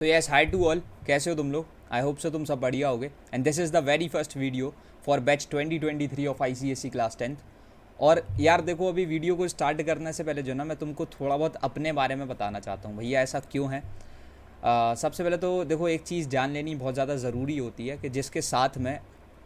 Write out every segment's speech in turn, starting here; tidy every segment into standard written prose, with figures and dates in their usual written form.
तो yes, high to all, कैसे हो तुम लोग? आई होप सो तुम सब बढ़िया होगे। And this is the very first video for batch 2023 of ICSE class 10th। और यार देखो, अभी वीडियो को स्टार्ट करने से पहले जो ना मैं तुमको थोड़ा बहुत अपने बारे में बताना चाहता हूँ। भैया ऐसा क्यों है? सबसे पहले तो देखो, एक चीज़ जान लेनी बहुत ज़्यादा ज़रूरी होती है कि जिसके साथ में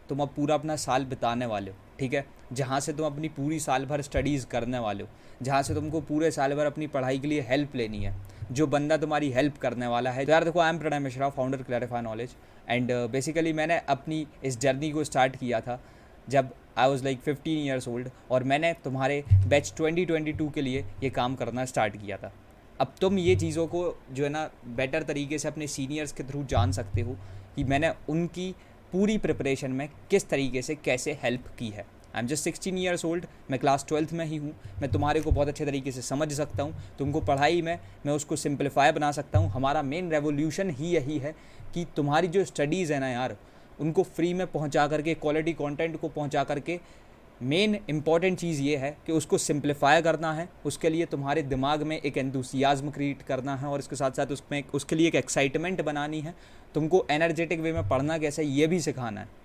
तुम अब पूरा अपना साल बिताने वाले हो, ठीक है, जहाँ से तुम अपनी पूरी साल भर स्टडीज़ करने वाले हो, जहाँ से तुमको पूरे साल भर अपनी पढ़ाई के लिए हेल्प लेनी है, जो बंदा तुम्हारी हेल्प करने वाला है। तो यार देखो, I am Pranay Mishra, founder Clarify Knowledge. And basically मैंने अपनी इस जर्नी को स्टार्ट किया था जब I was like 15 years old, और मैंने तुम्हारे बैच 2022 के लिए ये काम करना स्टार्ट किया था। अब तुम ये चीज़ों को जो है ना बेटर तरीके से अपने सीनियर्स के थ्रू जान सकते हो कि मैंने उनकी पूरी प्रिपरेशन में किस तरीके से कैसे हेल्प की है। I am just 16 years old, मैं क्लास 12th में ही हूँ। मैं तुम्हारे को बहुत अच्छे तरीके से समझ सकता हूँ, तुमको पढ़ाई में मैं उसको सिंप्लीफाई बना सकता हूँ। हमारा मेन रेवोल्यूशन ही यही है कि तुम्हारी जो स्टडीज़ है ना यार, उनको फ्री में पहुँचा करके, क्वालिटी कंटेंट को पहुँचा करके, मेन इंपॉर्टेंट चीज़ ये है कि उसको सिंप्लीफाई करना है। उसके लिए तुम्हारे दिमाग में एक एंथुसियाज्म क्रिएट करना है, और इसके साथ साथ उसमें उसके लिए एक एक्साइटमेंट बनानी है। तुमको एनर्जेटिक वे में पढ़ना कैसे, ये भी सिखाना है।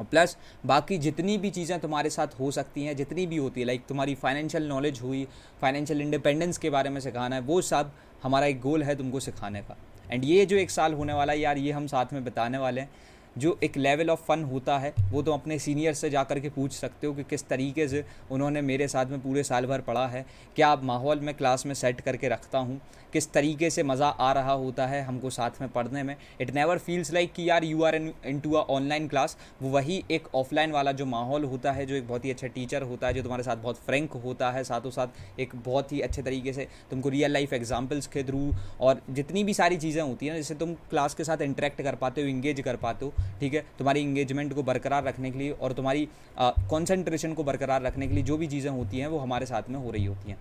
और प्लस बाकी जितनी भी चीज़ें तुम्हारे साथ हो सकती हैं, जितनी भी होती है, लाइक तुम्हारी फाइनेंशियल नॉलेज हुई, फाइनेंशियल इंडिपेंडेंस के बारे में सिखाना है, वो सब हमारा एक गोल है तुमको सिखाने का। एंड ये जो एक साल होने वाला है यार, ये हम साथ में बिताने वाले हैं। जो एक लेवल ऑफ फ़न होता है वो तुम अपने सीनियर से जा कर के पूछ सकते हो कि किस तरीके से उन्होंने मेरे साथ में पूरे साल भर पढ़ा है, क्या माहौल मैं क्लास में सेट करके रखता हूँ, किस तरीके से मज़ा आ रहा होता है हमको साथ में पढ़ने में। इट नेवर फील्स लाइक कि यार you are into a online class. वो वही एक ऑफलाइन वाला जो माहौल होता है, जो एक बहुत ही अच्छा टीचर होता है, जो तुम्हारे साथ बहुत फ्रैंक होता है, साथों साथ एक बहुत ही अच्छे तरीके से तुमको रियल लाइफ एग्जाम्पल्स के थ्रू और जितनी भी सारी चीज़ें होती हैं जिससे तुम क्लास के साथ इंटरेक्ट कर पाते हो, इंगेज कर पाते हो, ठीक है, तुम्हारी इंगेजमेंट को बरकरार रखने के लिए और तुम्हारी कॉन्सेंट्रेशन को बरकरार रखने के लिए जो भी चीज़ें होती हैं वो हमारे साथ में हो रही होती हैं।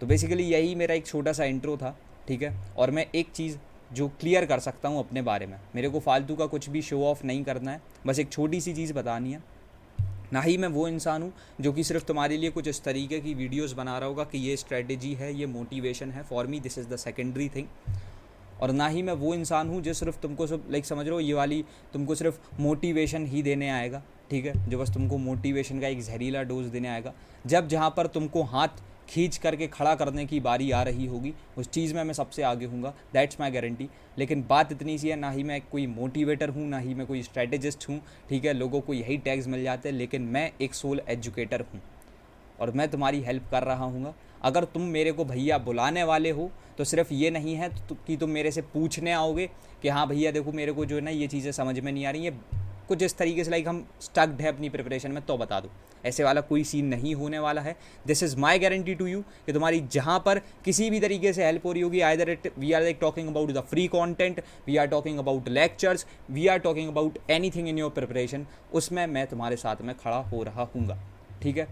तो बेसिकली यही मेरा एक छोटा सा इंट्रो था, ठीक है। और मैं एक चीज़ जो क्लियर कर सकता हूँ अपने बारे में, मेरे को फालतू का कुछ भी शो ऑफ नहीं करना है, बस एक छोटी सी चीज़ बतानी है। ना ही मैं वो इंसान हूँ जो कि सिर्फ तुम्हारे लिए कुछ इस तरीके की वीडियोस बना रहा होगा कि ये स्ट्रेटजी है, ये मोटिवेशन है। For me this is the secondary thing. और ना ही मैं वो इंसान हूँ जो सिर्फ तुमको सब लाइक समझ रहे हो, ये वाली तुमको सिर्फ मोटिवेशन ही देने आएगा, ठीक है, जो बस तुमको मोटिवेशन का एक जहरीला डोज देने आएगा। जब जहाँ पर तुमको हाथ खींच करके खड़ा करने की बारी आ रही होगी, उस चीज़ में मैं सबसे आगे हूँगा, दैट्स माई गारंटी। लेकिन बात इतनी सी है, ना ही मैं कोई मोटिवेटर हूँ, ना ही मैं कोई स्ट्रेटेजिस्ट हूँ, ठीक है। लोगों को यही टैग्स मिल जाते हैं, लेकिन मैं एक सोल एजुकेटर हूँ और मैं तुम्हारी हेल्प कर रहा हूँ। अगर तुम मेरे को भैया बुलाने वाले हो तो सिर्फ ये नहीं है कि तुम मेरे से पूछने आओगे कि हाँ भैया देखो मेरे को जो है ना ये चीज़ें समझ में नहीं आ रही हैं, कुछ इस तरीके से लाइक हम स्टक्ड है अपनी प्रिपरेशन में, तो बता दो। ऐसे वाला कोई सीन नहीं होने वाला है। This is my guarantee to you कि तुम्हारी जहाँ पर किसी भी तरीके से हेल्प हो रही होगी, either it we are like talking about the free content, we are talking about lectures, we are talking about anything in your preparation, उसमें मैं तुम्हारे साथ में खड़ा हो रहा हूँगा, ठीक है।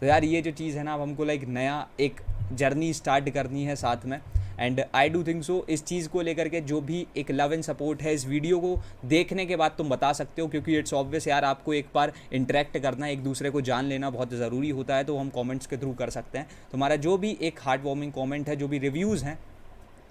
तो यार ये जो चीज़ है ना, अब हमको लाइक नया एक जर्नी स्टार्ट करनी है साथ में। And I do think so इस चीज़ को लेकर के जो भी एक लव एंड सपोर्ट है, इस वीडियो को देखने के बाद तुम बता सकते हो, क्योंकि इट्स ऑब्वियस यार, आपको एक बार इंटरेक्ट करना, एक दूसरे को जान लेना बहुत ज़रूरी होता है। तो हम कमेंट्स के थ्रू कर सकते हैं। तुम्हारा जो भी एक हार्ट वार्मिंग कमेंट है, जो भी रिव्यूज़ हैं,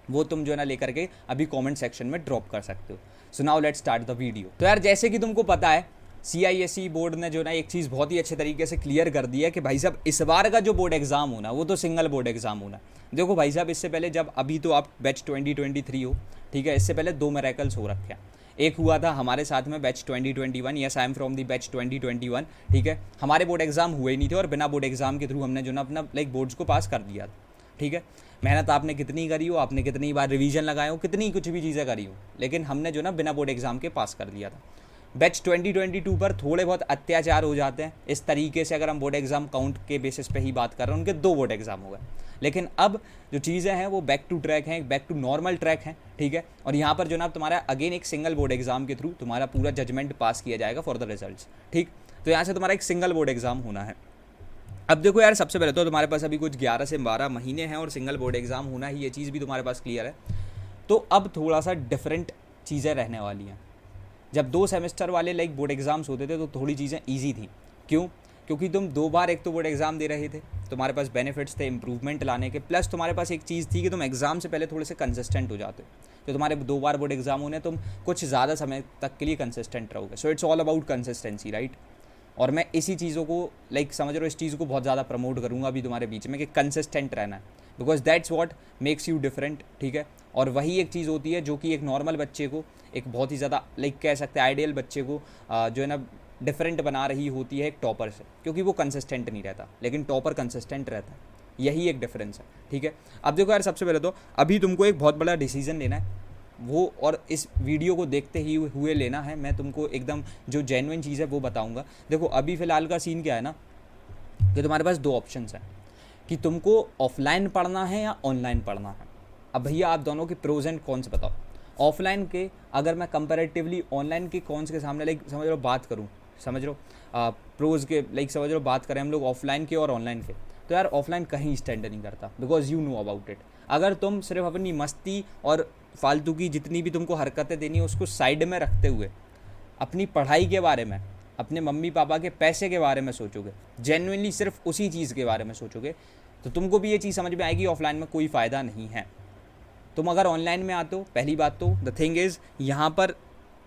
वो तुम जो है ना लेकर के अभी कमेंट सेक्शन में ड्रॉप कर सकते हो। So now let's start the video. तो यार जैसे कि तुमको पता है, CISE बोर्ड ने जो ना एक चीज़ बहुत ही अच्छे तरीके से क्लियर कर दी है कि भाई साहब इस बार का जो बोर्ड एग्ज़ाम होना वो तो सिंगल बोर्ड एग्ज़ाम होना। देखो भाई साहब, इससे पहले जब अभी तो आप बैच 2023 हो, ठीक है, इससे पहले 2 मिरेकल्स हो रखे हैं। एक हुआ था हमारे साथ में batch 2021, yes I am from the batch 2021, ठीक है। हमारे बोर्ड एग्ज़ाम हुए ही नहीं थे और बिना बोर्ड एग्ज़ाम के थ्रू हमने जो ना अपना लाइक बोर्ड्स को पास कर दिया था, ठीक है। मेहनत आपने कितनी करी हो, आपने कितनी बार रिवीजन लगाए हो, कितनी कुछ भी चीज़ें करी हो, लेकिन हमने जो ना बिना बोर्ड एग्ज़ाम के पास कर दिया था। बैच 2022 पर थोड़े बहुत अत्याचार हो जाते हैं इस तरीके से। अगर हम बोर्ड एग्ज़ाम काउंट के बेसिस पे ही बात कर रहे हैं, उनके 2 बोर्ड एग्ज़ाम हो गए, लेकिन अब जो चीज़ें हैं वो बैक टू ट्रैक हैं, बैक टू नॉर्मल ट्रैक हैं, ठीक है। और यहाँ पर जो ना तुम्हारा अगेन एक सिंगल बोर्ड एग्ज़ाम के थ्रू तुम्हारा पूरा जजमेंट पास किया जाएगा फॉर द रिजल्ट्स, ठीक। तो यहाँ से तुम्हारा एक सिंगल बोर्ड एग्ज़ाम होना है। अब देखो यार, सबसे पहले तो तुम्हारे पास अभी कुछ 11 से 12 महीने हैं और सिंगल बोर्ड एग्ज़ाम होना ही, ये चीज़ भी तुम्हारे पास क्लियर है। तो अब थोड़ा सा डिफरेंट चीज़ें रहने वाली हैं। जब 2 सेमेस्टर वाले बोर्ड एग्ज़ाम्स होते थे तो थोड़ी चीज़ें ईजी थी। क्यों? क्योंकि तुम 2 बार एक तो बोर्ड एग्ज़ाम दे रहे थे, तुम्हारे पास बेनिफिट्स थे इंप्रूवमेंट लाने के, प्लस तुम्हारे पास एक चीज़ थी कि तुम एग्ज़ाम से पहले थोड़े से कंसिस्टेंट हो जाते हो। तो तुम्हारे 2 बार बोर्ड एग्जाम होने, तुम कुछ ज़्यादा समय तक के लिए कंसिस्टेंट रहोगे। So it's all about consistency, right. और मैं इसी चीज़ों को समझ रहे हो, इस चीज़ को बहुत ज़्यादा प्रमोट करूँगा अभी तुम्हारे बीच में कि कंसिस्टेंट रहना है, because that's what makes you different, ठीक है। और वही एक चीज़ होती है जो कि एक नॉर्मल बच्चे को, एक बहुत ही ज़्यादा कह सकते हैं आइडियल बच्चे को जो है ना डिफरेंट बना रही होती है एक टॉपर से, क्योंकि वो कंसिस्टेंट नहीं रहता, लेकिन टॉपर कंसिस्टेंट रहता है। यही एक डिफरेंस है, ठीक है। अब देखो यार, सबसे पहले तो अभी तुमको एक बहुत बड़ा डिसीजन लेना है, वो और इस वीडियो को देखते ही हुए लेना है। मैं तुमको एकदम जो जेन्युइन चीज़ है वो बताऊंगा। देखो अभी फ़िलहाल का सीन क्या है ना, कि तुम्हारे पास 2 ऑप्शंस हैं कि तुमको ऑफलाइन पढ़ना है या ऑनलाइन पढ़ना है। अब भैया आप दोनों के प्रोज एंड कॉन्स बताओ। ऑफलाइन के अगर मैं कंपैरेटिवली ऑनलाइन के कॉन्स के सामने समझ लो बात करूँ, समझ लो प्रोज के समझ लो बात करें हम लोग ऑफलाइन के और ऑनलाइन के, तो यार ऑफलाइन कहीं स्टैंड नहीं करता, because you know about it. अगर तुम सिर्फ अपनी मस्ती और फालतू की जितनी भी तुमको हरकतें देनी है उसको साइड में रखते हुए अपनी पढ़ाई के बारे में, अपने मम्मी पापा के पैसे के बारे में सोचोगे, जेन्युइनली सिर्फ उसी चीज़ के बारे में सोचोगे, तो तुमको भी ये चीज़ समझ में आएगी ऑफलाइन में कोई फ़ायदा नहीं है। तुम अगर ऑनलाइन में आते हो, पहली बात तो द थिंग इज़ यहाँ पर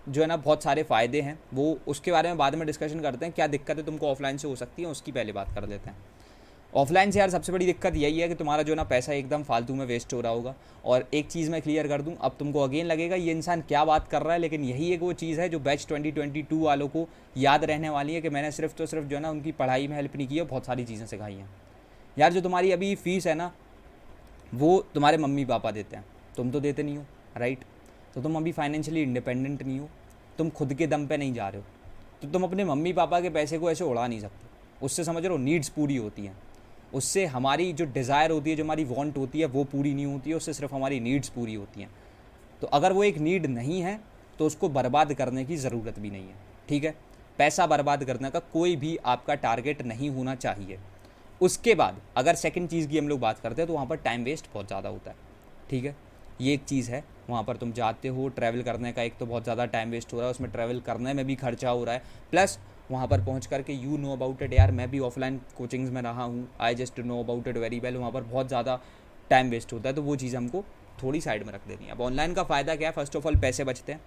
जो है ना बहुत सारे फ़ायदे हैं, वो उसके बारे में बाद में डिस्कशन करते हैं। क्या दिक्कतें तुमको ऑफलाइन से हो सकती हैं उसकी पहले बात कर लेते हैं। ऑफलाइन से यार सबसे बड़ी दिक्कत यही है कि तुम्हारा जो ना पैसा एकदम फालतू में वेस्ट हो रहा होगा। और एक चीज़ मैं क्लियर कर दूं, अब तुमको अगेन लगेगा ये इंसान क्या बात कर रहा है, लेकिन यही एक वो चीज़ है जो बैच 2022 वालों को याद रहने वाली है कि मैंने सिर्फ जो है ना उनकी पढ़ाई में हेल्प नहीं की है, बहुत सारी चीज़ें सिखाई हैं। यार जो तुम्हारी अभी फीस है ना वो तुम्हारे मम्मी पापा देते हैं, तुम तो देते नहीं हो, राइट। तो तुम अभी फाइनेंशियली इंडिपेंडेंट नहीं हो, तुम खुद के दम पे नहीं जा रहे हो, तो तुम अपने मम्मी पापा के पैसे को ऐसे उड़ा नहीं सकते। उससे समझ रहे हो नीड्स पूरी होती हैं, उससे हमारी जो डिज़ायर होती है, जो हमारी वांट होती है वो पूरी नहीं होती है, उससे सिर्फ हमारी नीड्स पूरी होती हैं। तो अगर वो एक नीड नहीं है तो उसको बर्बाद करने की ज़रूरत भी नहीं है, ठीक है। पैसा बर्बाद करने का कोई भी आपका टारगेट नहीं होना चाहिए। उसके बाद अगर सेकंड चीज़ की हम लोग बात करते हैं तो वहाँ पर टाइम वेस्ट बहुत ज़्यादा होता है, ठीक है। ये एक चीज़ है, वहाँ पर तुम जाते हो ट्रैवल करने का, एक तो बहुत ज़्यादा टाइम वेस्ट हो रहा है, उसमें ट्रैवल करने में भी खर्चा हो रहा है, प्लस वहाँ पर पहुँच करके यू नो अबाउट इट। यार मैं भी ऑफलाइन कोचिंग्स में रहा हूँ, I just know about it very well. वहाँ पर बहुत ज़्यादा टाइम वेस्ट होता है, तो वो चीज़ हमको थोड़ी साइड में रख देनी है। अब ऑनलाइन का फ़ायदा क्या है, फर्स्ट ऑफ ऑल पैसे बचते हैं।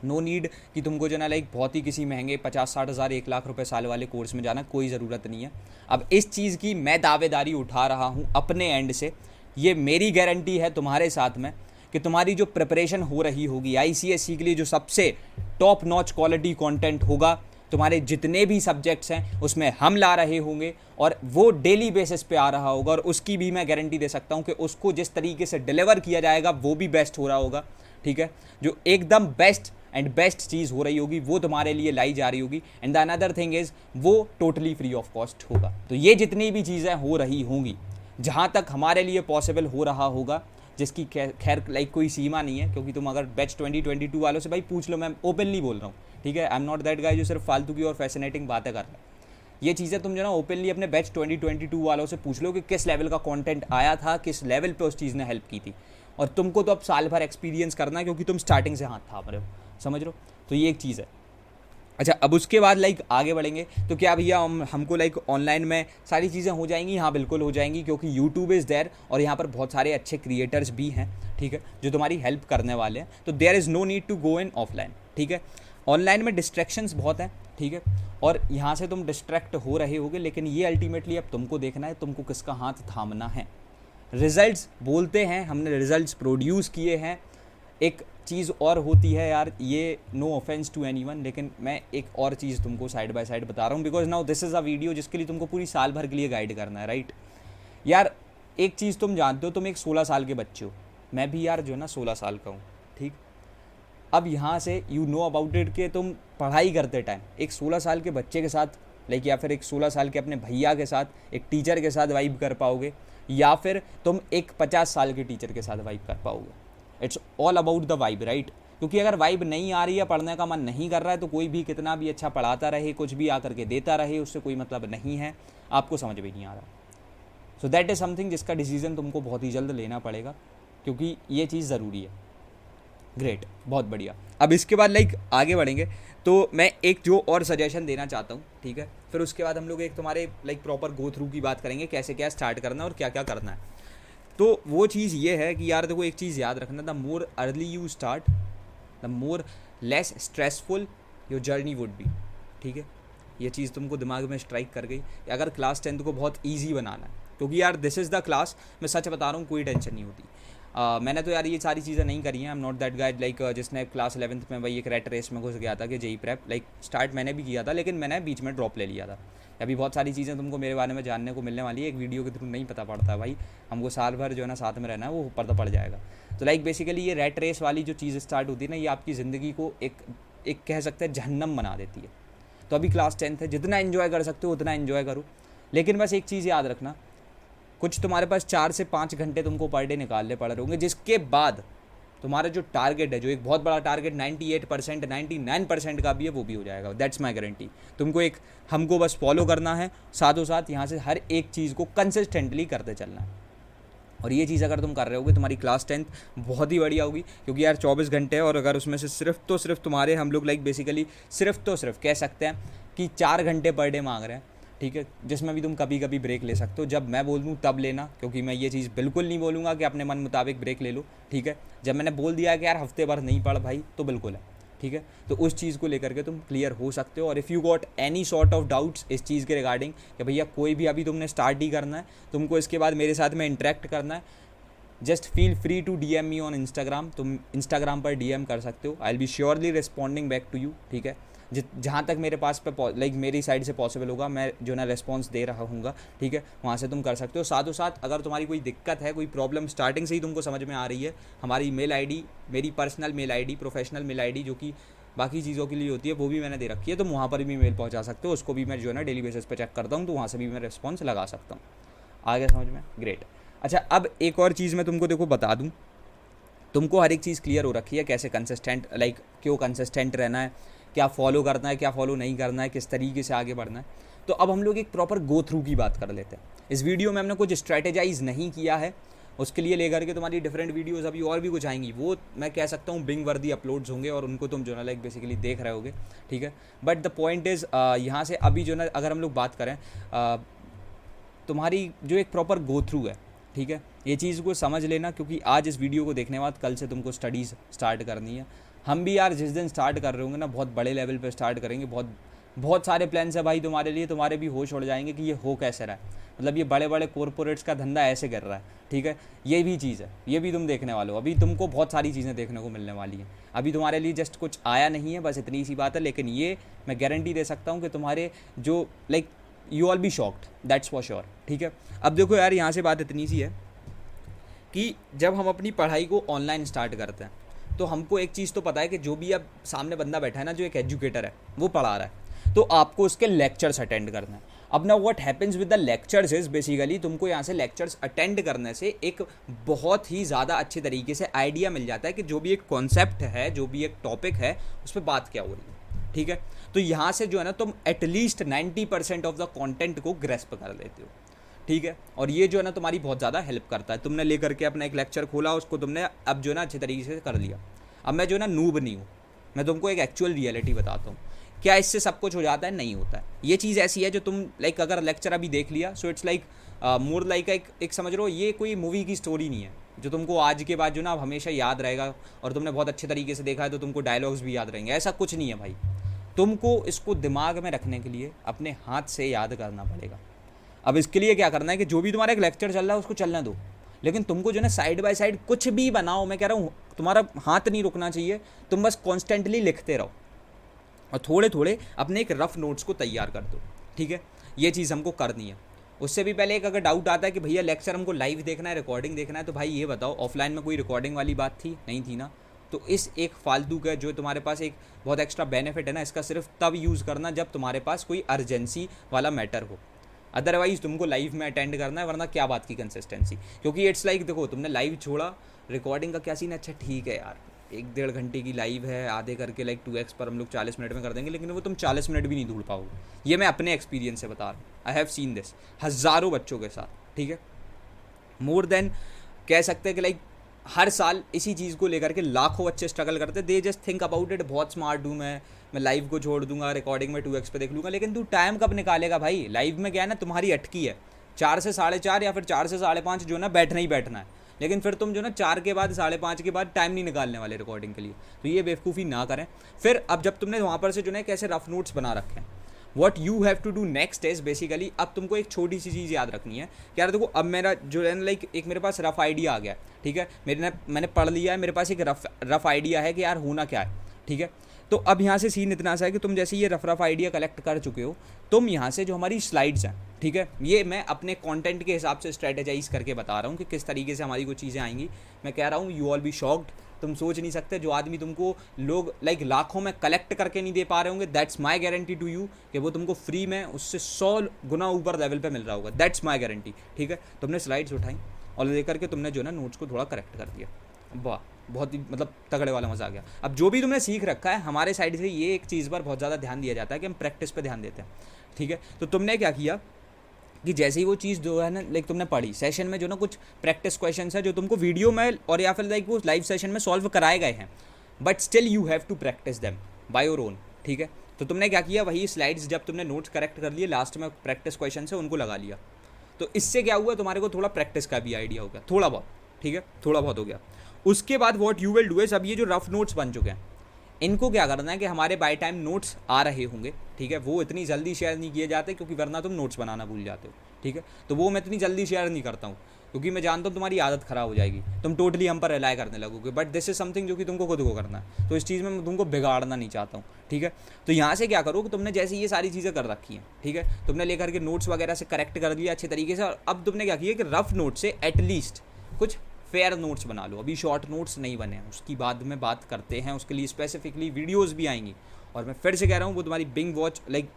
नो नीड कि तुमको जो ना बहुत ही किसी महंगे 50-60 हज़ार 1 लाख रुपए साल वाले कोर्स में जाना, कोई ज़रूरत नहीं है। अब इस चीज़ की मैं दावेदारी उठा रहा हूँ अपने एंड से, ये मेरी गारंटी है तुम्हारे साथ में कि तुम्हारी जो प्रिपरेशन हो रही होगी ICSE के लिए, जो सबसे टॉप नॉच क्वालिटी कंटेंट होगा, तुम्हारे जितने भी सब्जेक्ट्स हैं उसमें हम ला रहे होंगे और वो डेली बेसिस पे आ रहा होगा, और उसकी भी मैं गारंटी दे सकता हूँ कि उसको जिस तरीके से डिलीवर किया जाएगा वो भी बेस्ट हो रहा होगा, ठीक है। जो एकदम बेस्ट एंड बेस्ट चीज़ हो रही होगी वो तुम्हारे लिए लाई जा रही होगी। And the another thing is वो टोटली फ्री ऑफ कॉस्ट होगा। तो ये जितनी भी चीज़ें हो रही होंगी, जहाँ तक हमारे लिए पॉसिबल हो रहा होगा, जिसकी खैर कोई सीमा नहीं है, क्योंकि तुम अगर बैच 2022 वालों से भाई पूछ लो, मैं ओपनली बोल रहा हूँ, ठीक है। I am not that guy जो सिर्फ फालतू की और फैसिनेटिंग बातें कर रहा है। ये चीज़ें तुम जो ना ओपनली अपने बैच 2022 वालों से पूछ लो कि किस लेवल का कंटेंट आया था, किस लेवल पे उस चीज़ ने हेल्प की थी। और तुमको तो अब साल भर एक्सपीरियंस करना है, क्योंकि तुम स्टार्टिंग से हाथ थाम रहे हो, समझ रहे हो। तो ये एक चीज़ है। अच्छा, अब उसके बाद आगे बढ़ेंगे तो क्या भैया हमको ऑनलाइन में सारी चीज़ें हो जाएंगी? हाँ बिल्कुल हो जाएंगी, क्योंकि यूट्यूब इज़ देयर और यहाँ पर बहुत सारे अच्छे क्रिएटर्स भी हैं, ठीक है, जो तुम्हारी हेल्प करने वाले हैं। तो there is no need to go in offline, ठीक है। ऑनलाइन में डिस्ट्रैक्शंस बहुत हैं, ठीक है, और यहाँ से तुम डिस्ट्रैक्ट हो रहे होगे, लेकिन ये अल्टीमेटली अब तुमको देखना है तुमको किसका हाथ थामना है। रिजल्ट्स बोलते हैं, हमने रिजल्ट्स प्रोड्यूस किए हैं। एक चीज़ और होती है यार, ये नो ऑफेंस टू एनीवन, लेकिन मैं एक और चीज़ तुमको साइड बाय साइड बता रहा हूँ, because now this is a video जिसके लिए तुमको पूरी साल भर के लिए गाइड करना है, राइट। यार एक चीज़ तुम जानते हो, तुम एक 16 साल के बच्चे हो, मैं भी यार जो है ना 16 साल का हूँ, ठीक। अब यहाँ से यू नो अबाउट इट कि तुम पढ़ाई करते टाइम एक 16 साल के बच्चे के साथ या फिर एक 16 साल के अपने भैया के साथ, एक टीचर के साथ वाइब कर पाओगे, या फिर तुम एक 50 साल के टीचर के साथ वाइब कर पाओगे। It's all about the vibe, right. क्योंकि अगर वाइब नहीं आ रही है, पढ़ने का मन नहीं कर रहा है, तो कोई भी कितना भी अच्छा पढ़ाता रहे, कुछ भी आकर के देता रहे, उससे कोई मतलब नहीं है, आपको समझ भी नहीं आ रहा। सो दैट इज़ समथिंग जिसका डिसीजन तुमको बहुत ही जल्द लेना पड़ेगा, क्योंकि ये चीज़ ज़रूरी है। ग्रेट, बहुत बढ़िया। अब इसके बाद लाइक आगे बढ़ेंगे तो मैं एक जो और सजेशन देना चाहता हूँ, ठीक है, फिर उसके बाद हम लोग एक तुम्हारे लाइक प्रॉपर गो थ्रू की बात करेंगे, कैसे क्या स्टार्ट करना है और क्या क्या करना है। तो वो चीज़ ये है कि यार देखो एक चीज़ याद रखना, the more early you start the more less stressful your journey would be, ठीक है। ये चीज़ तुमको दिमाग में स्ट्राइक कर गई कि अगर क्लास 10th को बहुत ईजी बनाना है, क्योंकि यार दिस इज़ द क्लास, मैं सच बता रहा हूँ, कोई टेंशन नहीं होती। मैंने तो यार ये सारी चीज़ें नहीं करी हैं, I am not that guide like जिसने क्लास 11th में भाई एक रेट रेस में घुस गया था कि जेई प्रेप, लाइक स्टार्ट मैंने भी किया था लेकिन मैंने बीच में ड्रॉप ले लिया था। अभी बहुत सारी चीज़ें तुमको मेरे बारे में जानने को मिलने वाली है, एक वीडियो के थ्रू नहीं पता पड़ता भाई, हमको साल भर जो है ना साथ में रहना है, वो ऊपर तो पड़ जाएगा। तो लाइक बेसिकली ये रेट रेस वाली जो चीज़ स्टार्ट होती है ना, ये आपकी ज़िंदगी को एक कह सकते हैं जहन्नम बना देती है। तो अभी क्लास 10th है, जितना एंजॉय कर सकते हो उतना एंजॉय करो, लेकिन बस एक चीज़ याद रखना, कुछ तुम्हारे पास 4 से 5 घंटे तुमको पर डे निकालने पड़ रहे होंगे, जिसके बाद तुम्हारा जो टारगेट है, जो एक बहुत बड़ा टारगेट 98% 99% का भी है, वो भी हो जाएगा। That's my guarantee. तुमको एक हमको बस फॉलो करना है, साथों साथ यहाँ से हर एक चीज़ को कंसिस्टेंटली करते चलना है। और ये चीज़ अगर तुम कर रहे होगे, तुम्हारी क्लास 10th बहुत ही बढ़िया होगी, क्योंकि यार 24 घंटे है, और अगर उसमें से सिर्फ तुम्हारे हम लोग लाइक बेसिकली सिर्फ कह सकते हैं कि 4 घंटे पर डे मांग रहे हैं, ठीक है, जिसमें भी तुम कभी कभी ब्रेक ले सकते हो। जब मैं बोल दूँ तब लेना, क्योंकि मैं ये चीज़ बिल्कुल नहीं बोलूँगा कि अपने मन मुताबिक ब्रेक ले लो, ठीक है। जब मैंने बोल दिया है कि यार हफ्ते भर नहीं पढ़ भाई, तो बिल्कुल है, ठीक है। तो उस चीज़ को लेकर के तुम क्लियर हो सकते हो। और if you got any sort of doubts इस चीज़ के रिगार्डिंग कि भैया कोई भी अभी तुमने स्टार्ट ही करना है, तुमको इसके बाद मेरे साथ में इंटरेक्ट करना है, just feel free to DM me on Instagram. तुम इंस्टाग्राम पर DM कर सकते हो, I will be surely responding back to you, ठीक है। जहाँ तक मेरे पास पे लाइक मेरी साइड से पॉसिबल होगा, मैं जो ना रिस्पॉन्स दे रहा हूँगा, ठीक है, वहाँ से तुम कर सकते हो। साथों साथ अगर तुम्हारी कोई दिक्कत है, कोई प्रॉब्लम स्टार्टिंग से ही तुमको समझ में आ रही है, हमारी मेल ID, मेरी personal mail ID, professional mail ID जो कि बाकी चीज़ों के लिए होती है, वो भी मैंने दे रखी है, तो वहाँ पर भी मेल पहुँचा सकते हो। उसको भी मैं जो है ना डेली बेसिस पे चेक करता हूँ, तो वहाँ से भी मैं रिस्पॉन्स लगा सकता हूँ। आगे समझ में? ग्रेट। अच्छा, अब एक और चीज़ मैं तुमको देखो बता दूँ, तुमको हर एक चीज़ क्लियर हो रखी है, कैसे कंसिस्टेंट लाइक क्यों कंसिस्टेंट रहना है, क्या फॉलो करना है, क्या फॉलो नहीं करना है, किस तरीके से आगे बढ़ना है। तो अब हम लोग एक प्रॉपर गो थ्रू की बात कर लेते हैं। इस वीडियो में हमने कुछ स्ट्रैटेजाइज नहीं किया है, उसके लिए लेकर के तुम्हारी डिफरेंट वीडियोस अभी और भी कुछ आएंगी, वो मैं कह सकता हूँ बिंग वर्दी अपलोड्स होंगे, और उनको तुम जो ना लाइक बेसिकली देख रहे होगे, ठीक है। बट द पॉइंट इज़ यहाँ से अभी जो ना अगर हम लोग बात करें तुम्हारी जो एक प्रॉपर गो थ्रू है, ठीक है, ये चीज़ को समझ लेना, क्योंकि आज इस वीडियो को देखने के बाद कल से तुमको स्टडीज़ स्टार्ट करनी है। हम भी यार जिस दिन स्टार्ट कर रहे होंगे ना, बहुत बड़े लेवल पे स्टार्ट करेंगे, बहुत सारे प्लान्स है भाई तुम्हारे लिए, तुम्हारे भी होश उड़ जाएंगे कि ये हो कैसे रहा है, मतलब ये बड़े बड़े कॉरपोरेट्स का धंधा ऐसे कर रहा है, ठीक है। ये भी चीज़ है, ये भी तुम देखने वाले हो। अभी तुमको बहुत सारी चीज़ें देखने को मिलने वाली हैं, अभी तुम्हारे लिए जस्ट कुछ आया नहीं है, बस इतनी सी बात है। लेकिन ये मैं गारंटी दे सकता हूँ कि तुम्हारे जो like you all be shocked, that's for sure, ठीक है। अब देखो यार, यहाँ से बात इतनी सी है कि जब हम अपनी पढ़ाई को ऑनलाइन स्टार्ट करते हैं, तो हमको एक चीज़ तो पता है कि जो भी अब सामने बंदा बैठा है ना, जो एक एजुकेटर है, वो पढ़ा रहा है, तो आपको उसके लेक्चर्स अटेंड करना है। अब ना what happens with the lectures is basically तुमको यहाँ से लेक्चर्स अटेंड करने से एक बहुत ही ज़्यादा अच्छे तरीके से आइडिया मिल जाता है कि जो भी एक कॉन्सेप्ट है, जो भी एक टॉपिक है, उस पर बात क्या हो रही है, ठीक है। तो यहाँ से जो है ना तुम एटलीस्ट 90% ऑफ द कॉन्टेंट को ग्रेस्प कर लेते हो, ठीक है। और ये जो है ना तुम्हारी बहुत ज़्यादा हेल्प करता है। तुमने लेकर के अपना एक लेक्चर खोला, उसको तुमने अब जो है ना अच्छे तरीके से कर लिया। अब मैं जो है ना नूब नहीं हूँ, मैं तुमको एक एक्चुअल रियलिटी बताता हूँ। क्या इससे सब कुछ हो जाता है? नहीं होता है। ये चीज़ ऐसी है जो तुम लाइक अगर लेक्चर अभी देख लिया, so it's like more like एक समझ लो, ये कोई मूवी की स्टोरी नहीं है जो तुमको आज के बाद जो ना हमेशा याद रहेगा, और तुमने बहुत अच्छे तरीके से देखा है तो तुमको डायलॉग्स भी याद रहेंगे। ऐसा कुछ नहीं है भाई। तुमको इसको दिमाग में रखने के लिए अपने हाथ से याद करना पड़ेगा। अब इसके लिए क्या करना है कि जो भी तुम्हारा एक लेक्चर चल रहा है उसको चलने दो, लेकिन तुमको जो है ना साइड बाय साइड कुछ भी बनाओ, मैं कह रहा हूँ तुम्हारा हाथ नहीं रुकना चाहिए, तुम बस कॉन्स्टेंटली लिखते रहो और थोड़े थोड़े अपने एक रफ नोट्स को तैयार कर दो, ठीक है। ये चीज़ हमको करनी है। उससे भी पहले एक अगर डाउट आता है कि भैया लेक्चर हमको लाइव देखना है, रिकॉर्डिंग देखना है, तो भाई ये बताओ ऑफलाइन में कोई रिकॉर्डिंग वाली बात थी? नहीं थी ना। तो इस एक फालतू का जो तुम्हारे पास एक बहुत एक्स्ट्रा बेनिफिट है ना, इसका सिर्फ तब यूज़ करना जब तुम्हारे पास कोई अर्जेंसी वाला मैटर हो। अदरवाइज तुमको लाइव में अटेंड करना है, वरना क्या बात की कंसिस्टेंसी। क्योंकि इट्स लाइक देखो, तुमने लाइव छोड़ा, रिकॉर्डिंग का क्या सीन है? अच्छा ठीक है यार, 1-1.5 घंटे की लाइव है, आधे करके लाइक 2x पर हम लोग 40 मिनट में कर देंगे, लेकिन वो तुम 40 मिनट भी नहीं ढूंढ पाओगे। ये मैं अपने एक्सपीरियंस से बता रहा हूँ, आई हैव सीन दिस हज़ारों बच्चों के साथ, ठीक है। मोर देन कह सकते हैं कि लाइक हर साल इसी चीज़ को लेकर के लाखों बच्चे स्ट्रगल करते, they just think about it, बहुत स्मार्ट हूँ मैं लाइव को छोड़ दूंगा, रिकॉर्डिंग में 2x पे देख लूँगा, लेकिन तू टाइम कब निकालेगा भाई? लाइव में क्या है ना, तुम्हारी अटकी है 4 से 4:30 या फिर 4 से 5:30 जो ना बैठना ही बैठना है, लेकिन फिर तुम जो ना 4 के बाद 5:30 के बाद टाइम नहीं निकालने वाले रिकॉर्डिंग के लिए। तो ये बेवकूफ़ी ना करें। फिर अब जब तुमने वहाँ पर से जो ना कैसे रफ नोट्स बना रखे हैं, what you have to do next is basically, अब तुमको एक छोटी सी चीज़ याद रखनी है कि यार देखो, अब मेरा जो है लाइक एक मेरे पास रफ आइडिया आ गया, ठीक है, मैंने पढ़ लिया है, मेरे पास एक रफ आइडिया है कि यार होना क्या है, ठीक है। तो अब यहाँ से सीन इतना सा है कि तुम जैसे ये रफ आइडिया कलेक्ट कर चुके हो, तुम यहाँ से जो हमारी स्लाइड्स हैं, ठीक है, ये मैं अपने कंटेंट के हिसाब से स्ट्रेटेजाइज करके बता रहा हूँ कि किस तरीके से हमारी कुछ चीज़ें आएंगी। मैं कह रहा हूँ यू ऑल बी शॉक्ड, तुम सोच नहीं सकते, जो आदमी तुमको लोग लाइक लाखों में कलेक्ट करके नहीं दे पा रहे होंगे, that's my guarantee to you कि वो तुमको फ्री में उससे 100 गुना ऊपर लेवल पे मिल रहा होगा, दैट्स माई गारंटी, ठीक है। तुमने स्लाइड्स उठाई और लेकर के तुमने जो ना नोट्स को थोड़ा करेक्ट कर दिया, वाह, बहुत ही मतलब तगड़े वाला मजा आ गया। अब जो भी तुमने सीख रखा है, हमारे साइड से ये एक चीज़ पर बहुत ज़्यादा ध्यान दिया जाता है कि हम प्रैक्टिस पे ध्यान देते हैं, ठीक है। तो तुमने क्या किया कि जैसे ही वो चीज़ जो है ना लाइक तुमने पढ़ी, सेशन में जो ना कुछ प्रैक्टिस क्वेश्चंस है जो तुमको वीडियो में और या फिर लाइक वो लाइव सेशन में सॉल्व कराए गए हैं, but still you have to practice them by your own, ठीक है। तो तुमने क्या किया, वही स्लाइड्स जब तुमने नोट्स करेक्ट कर लिए, लास्ट में प्रैक्टिस क्वेश्चन है उनको लगा लिया। तो इससे क्या हुआ, तुम्हारे को थोड़ा प्रैक्टिस का भी आइडिया हो गया, थोड़ा बहुत, ठीक है, थोड़ा बहुत हो गया। उसके बाद what you will do is, अब ये जो रफ नोट्स बन चुके हैं, इनको क्या करना है कि हमारे बाय टाइम नोट्स आ रहे होंगे, ठीक है, वो इतनी जल्दी शेयर नहीं किए जाते क्योंकि वरना तुम नोट्स बनाना भूल जाते हो, ठीक है। तो वो मैं इतनी जल्दी शेयर नहीं करता हूँ क्योंकि मैं जानता हूँ तुम्हारी आदत ख़राब हो जाएगी, तुम टोटली हम पर रिलाय करने लगोगे, बट दिस इज समथिंग जो कि तुमको खुद को करना है। तो इस चीज़ में मैं तुमको बिगाड़ना नहीं चाहता हूँ, ठीक है। तो यहाँ से क्या करो कि तुमने जैसे ये सारी चीज़ें कर रखी हैं, ठीक है, तुमने लेकर के नोट्स वगैरह से करेक्ट कर दिया अच्छे तरीके से, और अब तुमने क्या किया कि रफ नोट से एटलीस्ट कुछ फेयर नोट्स बना लो। अभी शॉर्ट नोट्स नहीं बने हैं, उसकी बाद में बात करते हैं, उसके लिए स्पेसिफिकली वीडियोस भी आएंगी। और मैं फिर से कह रहा हूँ, वो तुम्हारी बिंग वॉच लाइक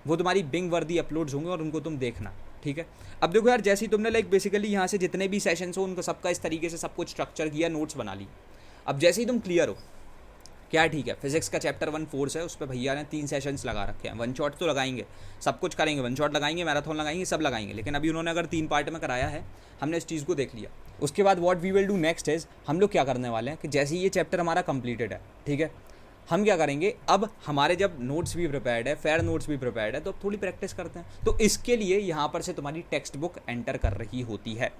वो तुम्हारी बिंग वर्दी अपलोड्स होंगे और उनको तुम देखना, ठीक है। अब देखो यार, जैसे ही तुमने लाइक बेसिकली यहाँ से जितने भी सेशंस हो उनको सबका इस तरीके से सब कुछ स्ट्रक्चर किया, नोट्स बना ली। अब जैसे ही तुम क्लियर हो, क्या ठीक है, फिजिक्स का चैप्टर 1 फोर्स है, उस पर भैया ने 3 सेशंस लगा रखे हैं, 1 शॉट तो लगाएंगे, सब कुछ करेंगे, 1 शॉट लगाएंगे, मैराथन लगाएंगे, सब लगाएंगे, लेकिन अभी उन्होंने अगर 3 पार्ट में कराया है, हमने इस चीज़ को देख लिया। उसके बाद what we will do next is, हम लोग क्या करने वाले हैं कि जैसे ही ये चैप्टर हमारा कंप्लीटेड है, ठीक है, हम क्या करेंगे, अब हमारे जब नोट्स भी प्रिपेयर्ड है, फेयर नोट्स भी प्रिपेयर्ड है, तो अब थोड़ी प्रैक्टिस करते हैं। तो इसके लिए यहाँ पर से तुम्हारी टेक्स्ट बुक एंटर कर रही होती है।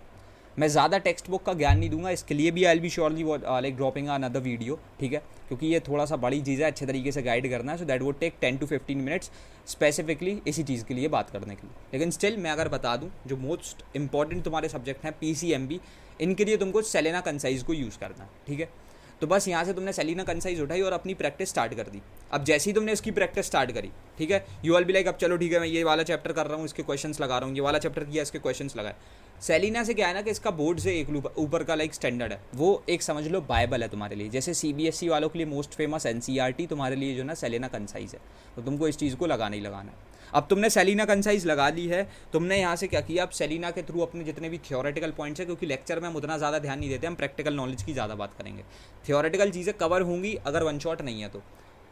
मैं ज़्यादा टेक्स्ट बुक का ज्ञान नहीं दूंगा, इसके लिए भी आई will be surely like dropping another video, ठीक है, क्योंकि ये थोड़ा सा बड़ी चीज़ है, अच्छे तरीके से गाइड करना है, so that would take 10 to 15 minutes specifically इसी चीज़ के लिए बात करने के लिए। लेकिन स्टिल मैं अगर बता दूं, जो मोस्ट इंपॉर्टेंट तुम्हारे सब्जेक्ट हैं PCMB, इनके लिए तुमको सेलेना कंसाइज को यूज़ करना है, ठीक है। तो बस यहाँ से तुमने सेलेना कंसाइज उठाई और अपनी प्रैक्टिस स्टार्ट कर दी। अब जैसे ही तुमने इसकी प्रैक्टिस स्टार्ट करी, ठीक है, यू ऑल बी लाइक अब चलो ठीक है, मैं ये वाला चैप्टर कर रहा हूँ, इसके क्वेश्चंस लगा रहा हूँ, ये वाला चैप्टर किया, इसके क्वेश्चंस लगाए। सेलिना से क्या है ना कि इसका बोर्ड से एक ऊपर का लाइक स्टैंडर्ड है, वो एक समझ लो बाइबल है तुम्हारे लिए। जैसे CBSE वालों के लिए मोस्ट फेमस NCERT, तुम्हारे लिए जो ना सेलिना कंसाइज है, तो तुमको इस चीज़ को लगाना ही लगाना है। अब तुमने सेलिना कंसाइज लगा ली है, तुमने यहाँ से क्या किया, अब सेलिना के थ्रू अपने जितने भी थियोरेटिकल पॉइंट्स हैं, क्योंकि लेक्चर में हम उतना ज़्यादा ध्यान नहीं देते, हम प्रैक्टिकल नॉलेज की ज़्यादा बात करेंगे। थियोरेटिकल चीज़ें कवर होंगी अगर 1 शॉट नहीं है तो,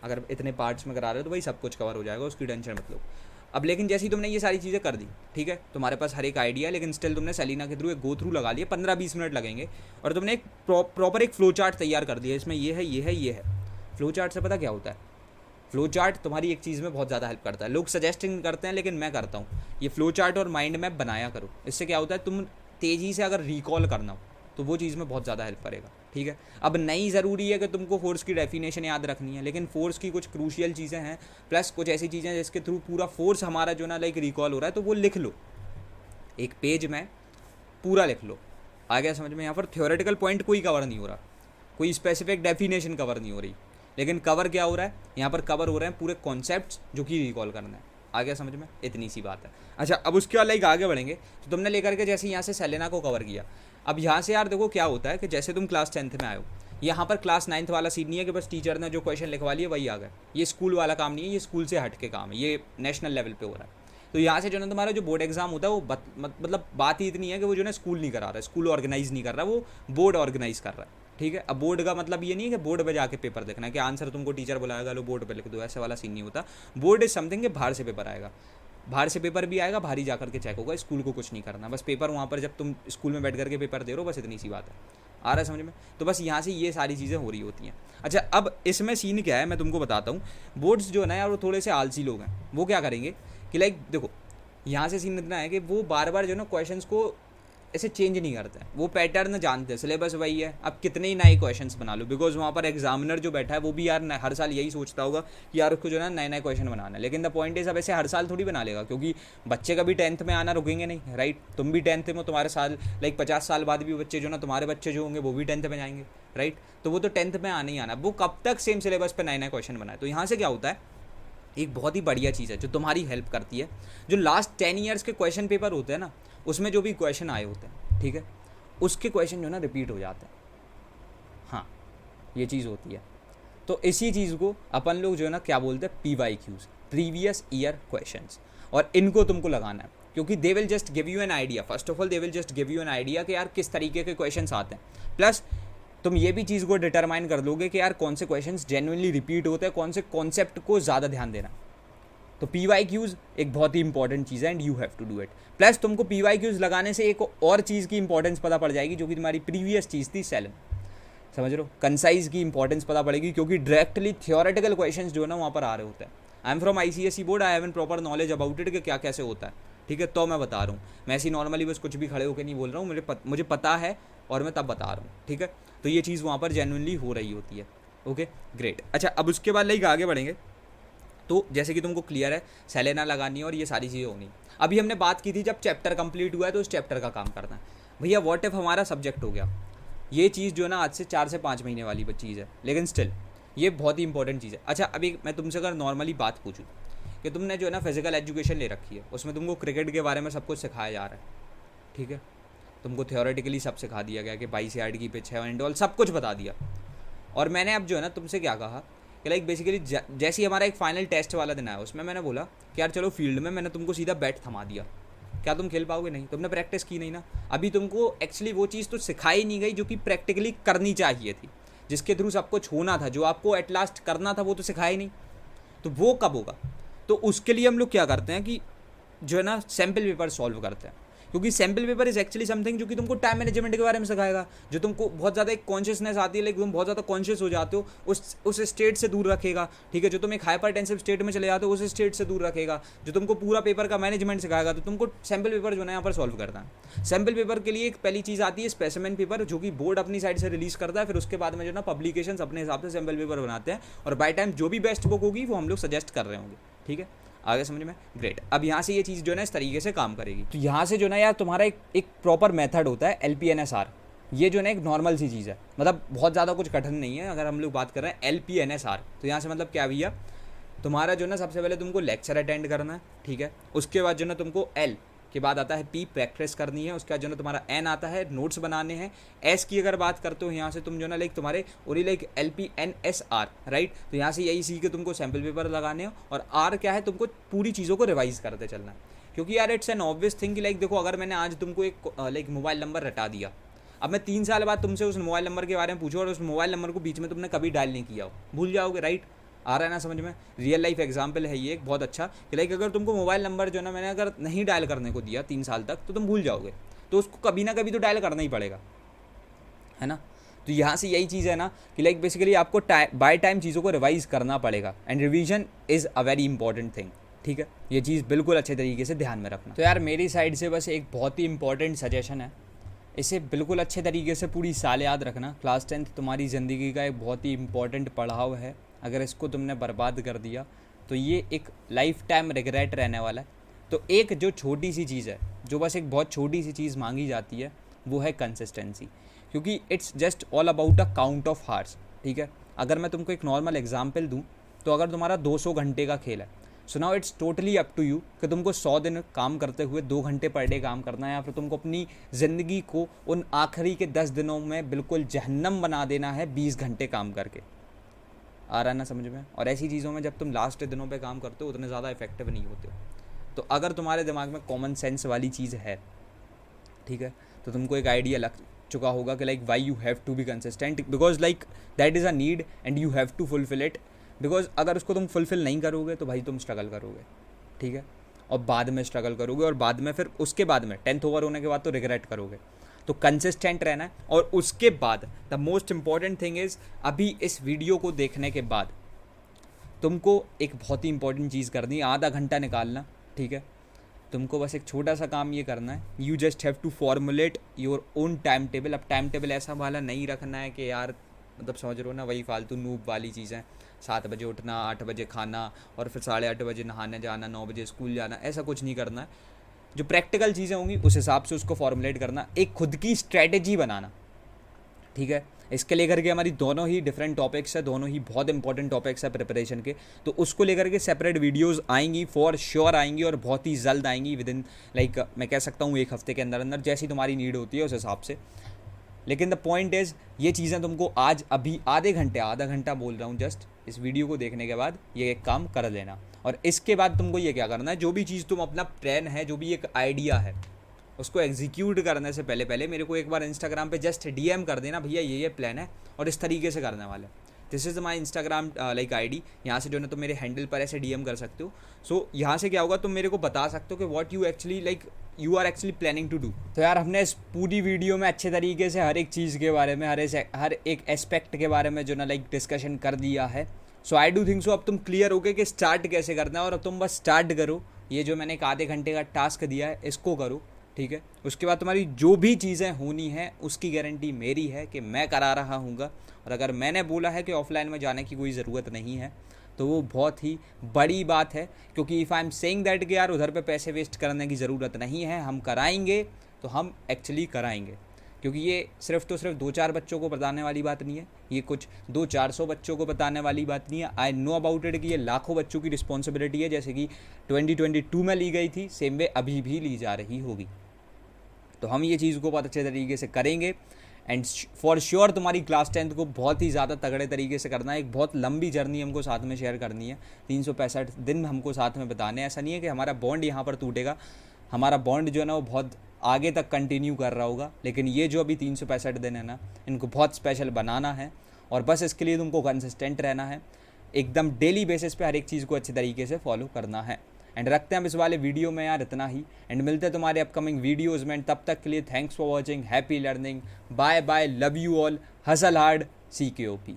अगर इतने पार्ट्स में करा रहे हो तो भाई सब कुछ कवर हो जाएगा, उसकी टेंशन मत लो। अब लेकिन जैसे ही तुमने ये सारी चीज़ें कर दी, ठीक है, तुम्हारे पास हर एक आइडिया है, लेकिन स्टिल तुमने सेलिना के थ्रू एक गो थ्रू लगा लिया, 15-20 मिनट लगेंगे, और तुमने एक प्रॉपर एक फ्लो चार्ट तैयार कर दिया, इसमें ये है, ये है, ये है। फ्लो चार्ट से पता क्या होता है, फ्लो चार्ट तुम्हारी एक चीज़ में बहुत ज़्यादा हेल्प करता है। लोग सजेस्टिंग करते हैं, लेकिन मैं करता हूँ, ये फ्लो चार्ट और माइंड मैप बनाया करो। इससे क्या होता है, तुम तेज़ी से अगर रिकॉल करना हो तो वो चीज़ में बहुत ज़्यादा हेल्प करेगा, ठीक है। अब नहीं ज़रूरी है कि तुमको फोर्स की डेफिनेशन याद रखनी है, लेकिन फोर्स की कुछ क्रूशियल चीज़ें हैं, प्लस कुछ ऐसी चीज़ें हैं जिसके थ्रू पूरा फोर्स हमारा जो ना लाइक रिकॉल हो रहा है, तो वो लिख लो एक पेज में, पूरा लिख लो। आ गया समझ में? यहाँ पर थ्योरेटिकल पॉइंट कोई कवर नहीं हो रहा, कोई स्पेसिफिक डेफिनेशन कवर नहीं हो रही, लेकिन कवर क्या हो रहा है यहाँ पर, कवर हो रहे हैं पूरे कॉन्सेप्ट्स जो कि रिकॉल करना है। आ गया समझ में? इतनी सी बात है। अच्छा, अब उसके बाद लाइक आगे बढ़ेंगे, तो तुमने लेकर के जैसे यहाँ से सेलेना को कवर किया। अब यहाँ से यार देखो क्या होता है कि जैसे तुम क्लास 10th में आए हो, यहाँ पर क्लास 9th वाला सीन नहीं है कि बस टीचर ने जो क्वेश्चन लिखवा लिए वही आ गए। ये स्कूल वाला काम नहीं है, ये स्कूल से हट के काम है, ये नेशनल लेवल पे हो रहा है। तो यहाँ से जो ना तुम्हारा जो बोर्ड एग्जाम होता है वो मतलब बात ही इतनी है कि वो जो ना स्कूल नहीं करा रहा है, स्कूल ऑर्गेनाइज नहीं कर रहा, वो बोर्ड ऑर्गेनाइज कर रहा है, ठीक है। अब बोर्ड का मतलब ये नहीं है कि बोर्ड पे जाके पेपर देखना है कि आंसर तुमको टीचर बुलाएगा लो बोर्ड पे लिख दो, ऐसे वाला सीन नहीं होता। बोर्ड इज समथिंग कि बाहर से पेपर आएगा, बाहर से पेपर भी आएगा, बाहर ही जा करके चेक होगा, स्कूल को कुछ नहीं करना, बस पेपर वहाँ पर जब तुम स्कूल में बैठ करके पेपर दे रहे हो, बस इतनी सी बात है। आ रहा है समझ में? तो बस यहाँ से ये सारी चीज़ें हो रही होती हैं। अच्छा, अब इसमें सीन क्या है मैं तुमको बताता हूँ। बोर्ड्स जो है ना यार, वो थोड़े से आलसी लोग हैं। वो क्या करेंगे कि लाइक देखो, यहाँ से सीन इतना है कि वो बार बार जो है ना क्वेश्चंस को ऐसे चेंज नहीं करते हैं, वो पैटर्न जानते हैं, सिलेबस वही है, अब कितने ही नए क्वेश्चंस बना लो, बिकॉज वहाँ पर एग्जामिनर जो बैठा है वो भी यार हर साल यही सोचता होगा कि यार उसको जो है ना नए नए क्वेश्चन बनाना है। लेकिन द पॉइंट इज अब ऐसे हर साल थोड़ी बना लेगा, क्योंकि बच्चे कभी 10th में आना रुकेंगे नहीं, राइट? तुम भी 10th में, तुम्हारे साल लाइक 50 साल बाद भी बच्चे जो ना तुम्हारे बच्चे जो होंगे वो भी 10th में जाएंगे, राइट? तो वो तो 10th में आना ही आना, वो कब तक सेम सिलेबस पर नए नए क्वेश्चन बनाए। तो यहाँ से क्या होता है, एक बहुत ही बढ़िया चीज़ है जो तुम्हारी हेल्प करती है, जो लास्ट 10 ईयर्स के क्वेश्चन पेपर होते हैं ना, उसमें जो भी क्वेश्चन आए होते हैं, ठीक है, उसके क्वेश्चन जो है ना रिपीट हो जाते हैं। हाँ, ये चीज़ होती है। तो इसी चीज़ को अपन लोग जो है ना क्या बोलते हैं, PYQs, प्रीवियस ईयर क्वेश्चंस, और इनको तुमको लगाना है, क्योंकि they will just give you an idea. First of all they will just give you an idea कि यार किस तरीके के क्वेश्चंस आते हैं, प्लस तुम ये भी चीज़ को डिटरमाइन कर लोगे कि यार कौन से क्वेश्चंस जेन्युइनली रिपीट होते हैं, कौन से कॉन्सेप्ट को ज़्यादा ध्यान देना। तो PYQs एक बहुत ही इंपॉर्टेंट चीज़ है and you have to do it. Plus तुमको PYQs लगाने से एक और चीज़ की इंपॉर्टेंस पता पड़ जाएगी, जो कि तुम्हारी प्रीवियस चीज़ थी, सेलन, समझ रहे हो, कंसाइज की इंपॉर्टेंस पता पड़ेगी, क्योंकि डायरेक्टली थियोरेटिकल क्वेश्चंस जो है ना वहाँ पर आ रहे होते हैं। I am from ICSE board, I have an proper knowledge about it कि क्या कैसे होता है, ठीक है? तो मैं बता रहा हूँ, मैं ऐसी नॉर्मली बस कुछ भी खड़े होकर नहीं बोल रहा हूँ, मुझे पता है और मैं तब बता रहा हूँ, ठीक है? तो ये चीज़ वहाँ पर जेन्युइनली हो रही होती है। Okay, great. अच्छा, अब उसके बाद लाइक आगे बढ़ेंगे। तो जैसे कि तुमको क्लियर है, सेलेना लगानी है और ये सारी चीज़ें होनी। अभी हमने बात की थी जब चैप्टर कंप्लीट हुआ है तो उस चैप्टर का काम करना है। भैया व्हाट इफ हमारा सब्जेक्ट हो गया, ये चीज़ जो है ना आज से 4 से 5 महीने वाली चीज़ है, लेकिन स्टिल ये बहुत ही इंपॉर्टेंट चीज़ है। अच्छा, अभी मैं तुमसे अगर नॉर्मली बात पूछूँ कि तुमने जो है ना फिजिकल एजुकेशन ले रखी है, उसमें तुमको क्रिकेट के बारे में सब कुछ सिखाया जा रहा है, ठीक है? तुमको थियोरेटिकली सब सिखा दिया गया कि 22 यार्ड की पिच है एंड ऑल, सब कुछ बता दिया। और मैंने अब जो है ना तुमसे क्या कहा कि लाइक बेसिकली जैसे ही हमारा एक फाइनल टेस्ट वाला दिन आया, उसमें मैंने बोला कि यार चलो फील्ड में, मैंने तुमको सीधा बैट थमा दिया, क्या तुम खेल पाओगे? नहीं, तुमने प्रैक्टिस की नहीं ना। अभी तुमको एक्चुअली वो चीज़ तो सिखाई नहीं गई जो कि प्रैक्टिकली करनी चाहिए थी, जिसके थ्रू सब कुछ होना था, जो आपको एट लास्ट करना था वो तो सिखाया ही नहीं। तो वो कब होगा? तो उसके लिए हम लोग क्या करते हैं कि जो है ना सैम्पल पेपर सॉल्व करते हैं, क्योंकि sample paper is actually something जो कि तुमको टाइम मैनेजमेंट के बारे में सिखाएगा, जो तुमको बहुत ज़्यादा एक कॉन्शियसनेस आती है, लाइक तुम बहुत ज़्यादा कॉन्शियस हो जाते हो, उस स्टेट से दूर रखेगा, ठीक है? जो तुम एक हाइपरटेंसिव स्टेट में चले जाते हो, उस स्टेट से दूर रखेगा, जो तुमको पूरा पेपर का मैनेजमेंट सिखाएगा। तो तुमको सैम्पल पेपर जो है यहाँ पर सॉल्व करना है। सैम्पल पेपर के लिए एक पहली चीज़ आती है स्पेसिमेन पेपर, जो कि बोर्ड अपनी साइड से रिलीज़ करता है, फिर उसके बाद में जो है ना पब्लिकेशंस अपने हिसाब से सैम्पल पेपर बनाते हैं, और बाय टाइम जो भी बेस्ट बुक होगी वो हम लोग सजेस्ट कर रहे होंगे, ठीक है? आगे समझ में? ग्रेट। अब यहाँ से ये चीज़ जो है ना इस तरीके से काम करेगी। तो यहाँ से जो ना यार तुम्हारा एक प्रॉपर मेथड होता है LPNSR। ये जो है ना एक नॉर्मल सी चीज़ है, मतलब बहुत ज़्यादा कुछ कठिन नहीं है। अगर हम लोग बात कर रहे हैं LPNSR, तो यहाँ से मतलब क्या भैया, तुम्हारा जो ना सबसे पहले तुमको लेक्चर अटेंड करना है, ठीक है? उसके बाद जो ना तुमको L के बाद आता है P, प्रैक्टिस करनी है। उसके बाद जो ना तुम्हारा N आता है, नोट्स बनाने हैं। S की अगर बात करते हो यहाँ से तुम जो ना लाइक तुम्हारे ओरी लाइक LPNSR, राइट? तो यहाँ से यही सीख के तुमको सैम्पल पेपर लगाने हो। और R क्या है, तुमको पूरी चीज़ों को रिवाइज करते चलना है, क्योंकि यार इट्स एन ऑब्वियस थिंग कि लाइक देखो, अगर मैंने आज तुमको एक लाइक मोबाइल नंबर रटा दिया, अब मैं 3 साल बाद तुमसे उस मोबाइल नंबर के बारे में पूछूँ और उस मोबाइल नंबर को बीच में तुमने कभी डायल नहीं किया हो, भूल जाओगे, राइट? आ रहा है ना समझ में? रियल लाइफ एग्जाम्पल है ये एक बहुत अच्छा कि लाइक अगर तुमको मोबाइल नंबर जो है ना मैंने अगर नहीं डायल करने को दिया 3 साल तक, तो तुम भूल जाओगे, तो उसको कभी ना कभी तो डायल करना ही पड़ेगा, है ना? तो यहाँ से यही चीज़ है ना कि लाइक बेसिकली आपको बाय टाइम चीज़ों को रिवाइज करना पड़ेगा, and revision is a very important thing, ठीक है? ये चीज़ बिल्कुल अच्छे तरीके से ध्यान में रखना। तो यार मेरी साइड से बस एक बहुत ही इंपॉर्टेंट सजेशन है, इसे बिल्कुल अच्छे तरीके से पूरी साल याद रखना। क्लास 10th तुम्हारी ज़िंदगी का एक बहुत ही इंपॉर्टेंट पड़ाव है। अगर इसको तुमने बर्बाद कर दिया तो ये एक लाइफ टाइम रिग्रेट रहने वाला है। तो एक जो छोटी सी चीज़ है, जो बस एक बहुत छोटी सी चीज़ मांगी जाती है, वो है कंसिस्टेंसी, क्योंकि it's just all about a count of hours, ठीक है? अगर मैं तुमको एक नॉर्मल एग्जाम्पल दूँ, तो अगर तुम्हारा 200 घंटे का खेल है, so now it's totally up to you कि तुमको 100 दिन काम करते हुए 2 घंटे पर डे काम करना है, या फिर तुमको अपनी ज़िंदगी को उन आखिरी के 10 दिनों में बिल्कुल जहन्नम बना देना है 20 घंटे काम करके। आ रहा है ना समझ में? और ऐसी चीज़ों में जब तुम लास्ट दिनों पे काम करते हो उतने ज़्यादा इफेक्टिव नहीं होते हो। तो अगर तुम्हारे दिमाग में कॉमन सेंस वाली चीज़ है, ठीक है, तो तुमको एक आइडिया लग चुका होगा कि like why you have to be consistent, because like that is a need and you have to fulfil it, because अगर उसको तुम फुलफिल नहीं करोगे तो भाई तुम स्ट्रगल करोगे, ठीक है? और बाद में स्ट्रगल करोगे, और बाद में फिर उसके बाद में 10th ओवर होने के बाद तो रिग्रेट करोगे। तो कंसिस्टेंट रहना है। और उसके बाद the most important thing is, अभी इस वीडियो को देखने के बाद तुमको एक बहुत ही इंपॉर्टेंट चीज़ करनी है, आधा घंटा निकालना, ठीक है। तुमको बस एक छोटा सा काम ये करना है, you just have to formulate your own time table. अब टाइम टेबल ऐसा वाला नहीं रखना है कि यार, मतलब समझ रहे हो ना, वही फालतू नूब वाली चीज़ें, 7 बजे उठना, 8 बजे खाना, और फिर 8:30 बजे नहाने जाना, 9 बजे स्कूल जाना, ऐसा कुछ नहीं करना है। जो प्रैक्टिकल चीज़ें होंगी उस हिसाब से उसको फॉर्मुलेट करना, एक खुद की स्ट्रैटेजी बनाना, ठीक है। इसके लेकर के हमारी दोनों ही डिफरेंट टॉपिक्स है, दोनों ही बहुत इंपॉर्टेंट टॉपिक्स है प्रिपरेशन के, तो उसको लेकर के सेपरेट वीडियोस आएंगी, फॉर श्योर आएंगी, और बहुत ही जल्द आएंगी, विद इन लाइक मैं कह सकता हूँ 1 हफ्ते के अंदर अंदर, जैसी तुम्हारी नीड होती है उस हिसाब से। लेकिन द पॉइंट इज़, ये चीज़ें तुमको आज अभी आधा घंटा बोल रहा हूँ जस्ट, इस वीडियो को देखने के बाद ये एक काम कर लेना। और इसके बाद तुमको ये क्या करना है, जो भी चीज़ तुम अपना प्लान है, जो भी एक आइडिया है, उसको एग्जीक्यूट करने से पहले मेरे को एक बार इंस्टाग्राम पे जस्ट डीएम कर देना, भैया ये प्लान है और इस तरीके से करने वाले। This is my Instagram like ID, यहाँ से जो है ना तुम मेरे हैंडल पर ऐसे डीएम कर सकते हो। सो यहाँ से क्या होगा, तुम मेरे को बता सकते हो कि what you actually like you are actually planning to do. तो यार, हमने इस पूरी वीडियो में अच्छे तरीके से हर एक चीज़ के बारे में, हर एक एस्पेक्ट के बारे में जो ना लाइक डिस्कशन कर दिया है। सो आई डू थिंक सो अब तुम क्लियर हो गए कि स्टार्ट कैसे करना है, और अब तुम बस स्टार्ट करो। ये जो मैंने एक आधे घंटे का टास्क दिया है इसको करो, ठीक है। उसके बाद तुम्हारी जो भी चीज़ें होनी है उसकी गारंटी मेरी है कि मैं करा रहा हूँगा। और अगर मैंने बोला है कि ऑफलाइन में जाने की कोई ज़रूरत नहीं है, तो वो बहुत ही बड़ी बात है, क्योंकि if I am saying that कि यार उधर पे पैसे वेस्ट करने की ज़रूरत नहीं है, हम कराएंगे तो हम एक्चुअली कराएंगे। क्योंकि ये सिर्फ 2-4 बच्चों को बताने वाली बात नहीं है, ये कुछ 200-400 बच्चों को बताने वाली बात नहीं है। आई नो अबाउट इट कि ये लाखों बच्चों की रिस्पॉन्सिबिलिटी है, जैसे कि 2022 में ली गई थी, सेम वे अभी भी ली जा रही होगी। तो हम ये चीज़ को बहुत अच्छे तरीके से करेंगे, एंड फॉर श्योर तुम्हारी क्लास 10th को बहुत ही ज़्यादा तगड़े तरीके से करना है। एक बहुत लंबी जर्नी हमको साथ में शेयर करनी है, 365 दिन हमको साथ में बिताने हैं। ऐसा नहीं है कि हमारा बॉन्ड यहाँ पर टूटेगा, हमारा बॉन्ड जो है ना वो बहुत आगे तक कंटिन्यू कर रहा होगा। लेकिन ये जो अभी 365 दिन है ना, इनको बहुत स्पेशल बनाना है, और बस इसके लिए तुमको कंसिस्टेंट रहना है, एकदम डेली बेसिस पे हर एक चीज़ को अच्छे तरीके से फॉलो करना है। एंड रखते हैं हम इस वाले वीडियो में यार इतना ही, एंड मिलते हैं तुम्हारे अपकमिंग वीडियोज़ में। तब तक के लिए thanks for watching, happy learning, bye bye, love you all, hustle hard, CKOP।